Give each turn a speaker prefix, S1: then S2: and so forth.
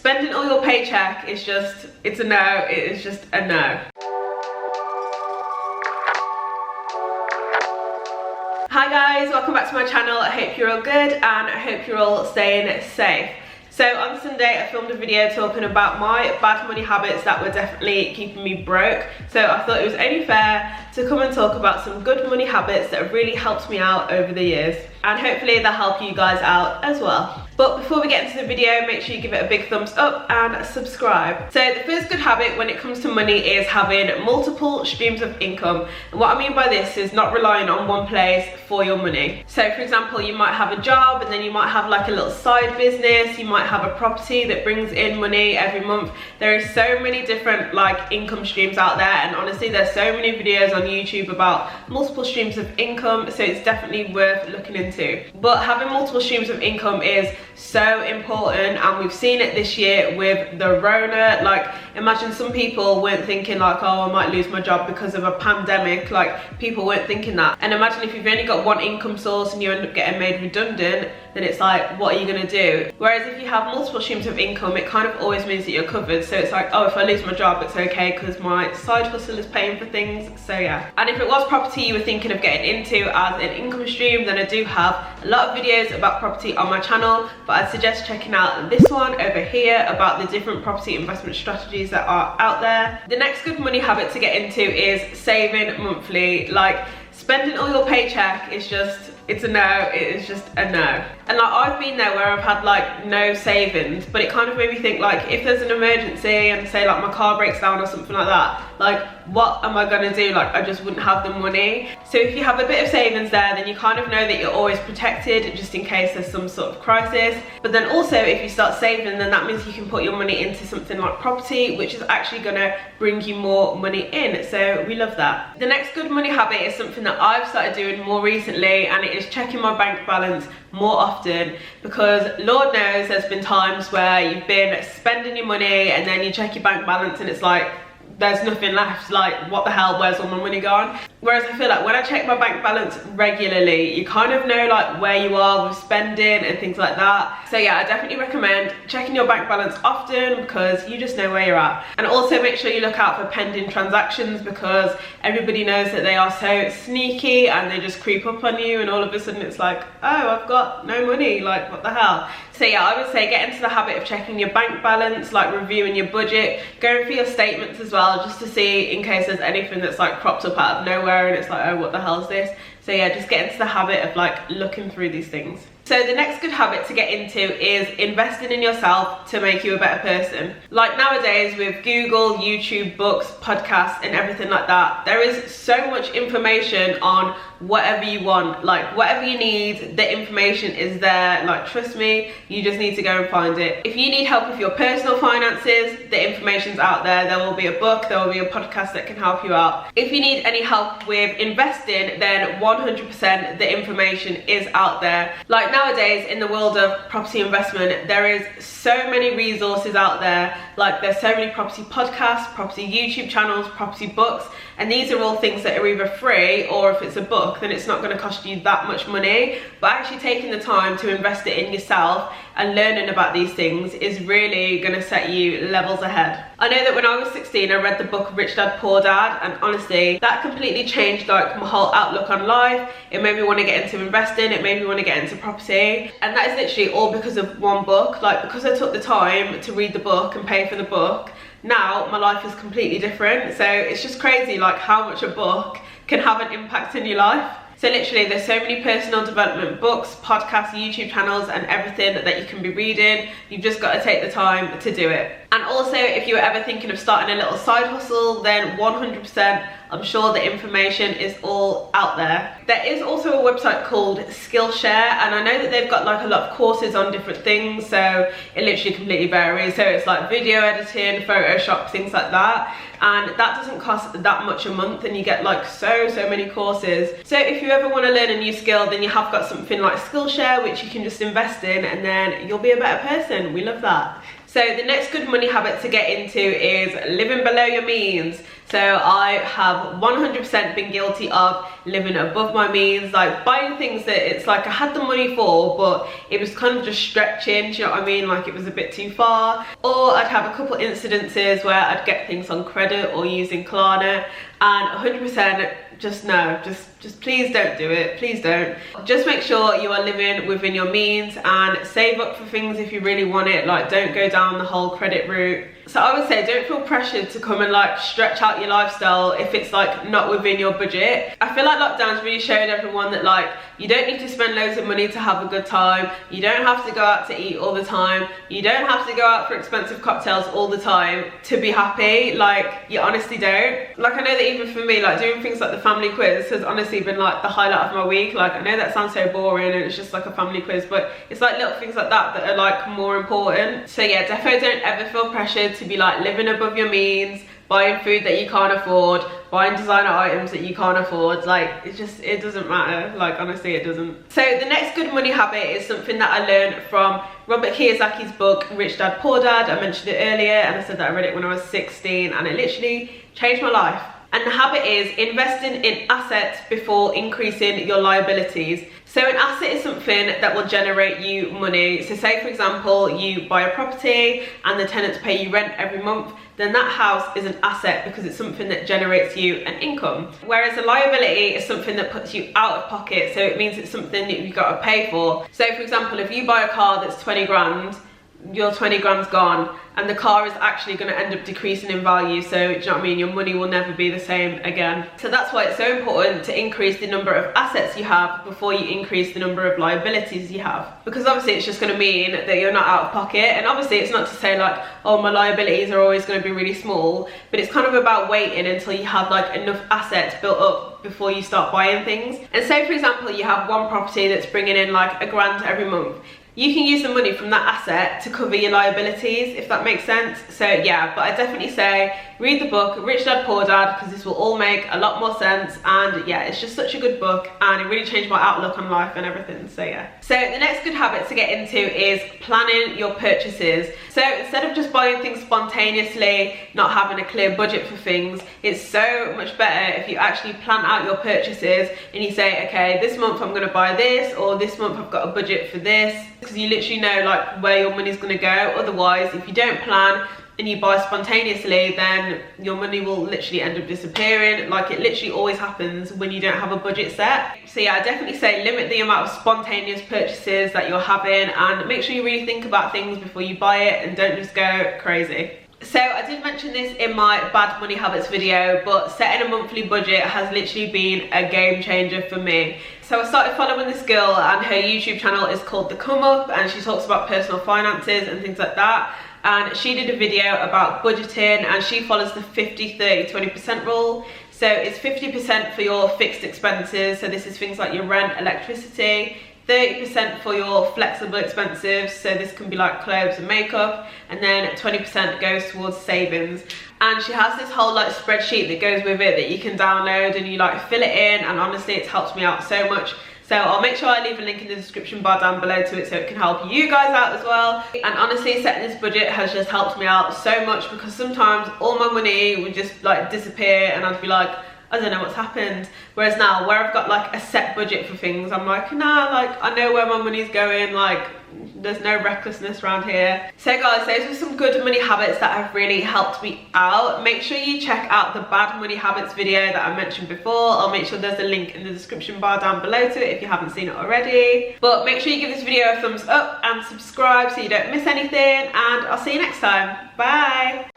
S1: spending all your paycheck is just, it's a no, it is just a no. Hi guys, welcome back to my channel. I hope you're all good and I hope you're all staying safe. So on Sunday I filmed a video talking about my bad money habits that were definitely keeping me broke. So I thought it was only fair to come and talk about some good money habits that have really helped me out over the years. And hopefully they'll help you guys out as well. But before we get into the video, make sure you give it a big thumbs up and subscribe. So the first good habit when it comes to money is having multiple streams of income. And what I mean by this is not relying on one place for your money. So for example, you might have a job and then you might have like a little side business. You might have a property that brings in money every month. There is so many different like income streams out there, and honestly there's so many videos on YouTube about multiple streams of income, so it's definitely worth looking into. But having multiple streams of income is so important, and we've seen it this year with the Rona. Like imagine some people weren't thinking like, oh, I might lose my job because of a pandemic. Like people weren't thinking that. And imagine if you've only got one income source and you end up getting made redundant, then it's like, what are you gonna do? Whereas if you have multiple streams of income, it kind of always means that you're covered. So it's like, oh, if I lose my job, it's okay because my side hustle is paying for things. So yeah. And if it was property you were thinking of getting into as an income stream, then I do have a lot of videos about property on my channel, but I'd suggest checking out this one over here about the different property investment strategies that are out there. The next good money habit to get into is saving monthly. Like spending all your paycheck is just, it's a no, it is just a no. And like I've been there where I've had like no savings, but it kind of made me think like if there's an emergency and say like my car breaks down or something like that, like what am I gonna do? Like I just wouldn't have the money. So if you have a bit of savings there, then you kind of know that you're always protected just in case there's some sort of crisis. But then also if you start saving, then that means you can put your money into something like property, which is actually gonna bring you more money in. So we love that. The next good money habit is something that I've started doing more recently, and it is checking my bank balance more often, because Lord knows there's been times where you've been spending your money and then you check your bank balance and it's like there's nothing left. Like what the hell, where's all my money gone? Whereas I feel like when I check my bank balance regularly, you kind of know like where you are with spending and things like that. So yeah, I definitely recommend checking your bank balance often because you just know where you're at. And also make sure you look out for pending transactions, because everybody knows that they are so sneaky and they just creep up on you and all of a sudden it's like, oh, I've got no money, like what the hell? So yeah, I would say get into the habit of checking your bank balance, like reviewing your budget, going through your statements as well, just to see in case there's anything that's like cropped up out of nowhere and it's like, oh, what the hell is this? So yeah, just get into the habit of like looking through these things. So the next good habit to get into is investing in yourself to make you a better person. Like nowadays with Google, YouTube, books, podcasts and everything like that, there is so much information on whatever you want. Like whatever you need, the information is there. Like trust me, you just need to go and find it. If you need help with your personal finances, the information's out there. There will be a book, there will be a podcast that can help you out. If you need any help with investing, then 100% the information is out there. Like nowadays in the world of property investment, there is so many resources out there. Like there's so many property podcasts, property YouTube channels, property books, and these are all things that are either free, or if it's a book then it's not going to cost you that much money. But actually taking the time to invest it in yourself and learning about these things is really going to set you levels ahead. I know that when I was 16 I read the book Rich Dad Poor Dad, and honestly that completely changed like my whole outlook on life. It made me want to get into investing, it made me want to get into property, and that is literally all because of one book. Like because I took the time to read the book and pay for the book, now my life is completely different. So it's just crazy like how much a book can have an impact in your life. So literally there's so many personal development books, podcasts, YouTube channels and everything that you can be reading. You've just got to take the time to do it. And also if you were ever thinking of starting a little side hustle, then 100% I'm sure the information is all out there. There is also a website called Skillshare, and I know that they've got like a lot of courses on different things, so it literally completely varies. So it's like video editing, Photoshop, things like that, and that doesn't cost that much a month and you get like so many courses. So if you ever want to learn a new skill, then you have got something like Skillshare which you can just invest in and then you'll be a better person. We love that. So the next good money habit to get into is living below your means. So I have 100% been guilty of living above my means, like buying things that it's like I had the money for, but it was kind of just stretching, do you know what I mean? Like it was a bit too far. Or I'd have a couple incidences where I'd get things on credit or using Klarna, and 100% just no, just please don't do it, please don't. Just make sure you are living within your means and save up for things if you really want it. Like don't go down the whole credit route. So I would say don't feel pressured to come and like stretch out your lifestyle if it's like not within your budget. I feel like lockdown's really showed everyone that like you don't need to spend loads of money to have a good time. You don't have to go out to eat all the time. You don't have to go out for expensive cocktails all the time to be happy. Like you honestly don't. Like I know that even for me, like doing things like the family quiz has honestly been like the highlight of my week. Like I know that sounds so boring and it's just like a family quiz, but it's like little things like that that are like more important. So yeah, defo don't ever feel pressured to be like living above your means, buying food that you can't afford, buying designer items that you can't afford. Like it doesn't matter. Like honestly it doesn't. So the next good money habit is something that I learned from Robert Kiyosaki's book Rich Dad Poor Dad. I mentioned it earlier and I said that I read it when I was 16 and it literally changed my life. And the habit is investing in assets before increasing your liabilities. So an asset is something that will generate you money. So say for example, you buy a property and the tenants pay you rent every month, then that house is an asset because it's something that generates you an income. Whereas a liability is something that puts you out of pocket. So it means it's something that you've got to pay for. So for example, if you buy a car that's 20 grand, your 20 grand's gone and the car is actually going to end up decreasing in value. So do you know what I mean? Your money will never be the same again. So that's why it's so important to increase the number of assets you have before you increase the number of liabilities you have, because obviously it's just going to mean that you're not out of pocket. And obviously it's not to say like, oh, my liabilities are always going to be really small, but it's kind of about waiting until you have like enough assets built up before you start buying things. And say for example you have one property that's bringing in like £1,000 every month. You can use the money from that asset to cover your liabilities, if that makes sense. So yeah, but I definitely say read the book Rich Dad Poor Dad, because this will all make a lot more sense. And yeah, it's just such a good book and it really changed my outlook on life and everything. So yeah. So the next good habit to get into is planning your purchases. So instead of just buying things spontaneously, not having a clear budget for things, it's so much better if you actually plan out your purchases and you say, okay, this month I'm going to buy this, or this month I've got a budget for this, because you literally know like where your money's going to go. Otherwise, if you don't plan and you buy spontaneously, then your money will literally end up disappearing. Like it literally always happens when you don't have a budget set. So yeah, I definitely say limit the amount of spontaneous purchases that you're having and make sure you really think about things before you buy it and don't just go crazy. So I did mention this in my bad money habits video, but setting a monthly budget has literally been a game changer for me. So I started following this girl and her YouTube channel is called The Come Up, and she talks about personal finances and things like that. And she did a video about budgeting and she follows the 50-30-20% rule. So it's 50% for your fixed expenses. So this is things like your rent, electricity. 30% for your flexible expenses, so this can be like clothes and makeup, and then 20% goes towards savings. And she has this whole like spreadsheet that goes with it that you can download and you like fill it in, and honestly it's helped me out so much. So I'll make sure I leave a link in the description bar down below to it so it can help you guys out as well. And honestly, setting this budget has just helped me out so much, because sometimes all my money would just like disappear and I'd be like, I don't know what's happened. Whereas now, where I've got like a set budget for things, I'm like, nah, like I know where my money's going, like there's no recklessness around here. So guys, those are some good money habits that have really helped me out. Make sure you check out the bad money habits video that I mentioned before. I'll make sure there's a link in the description bar down below to it if you haven't seen it already. But make sure you give this video a thumbs up and subscribe so you don't miss anything, and I'll see you next time. Bye.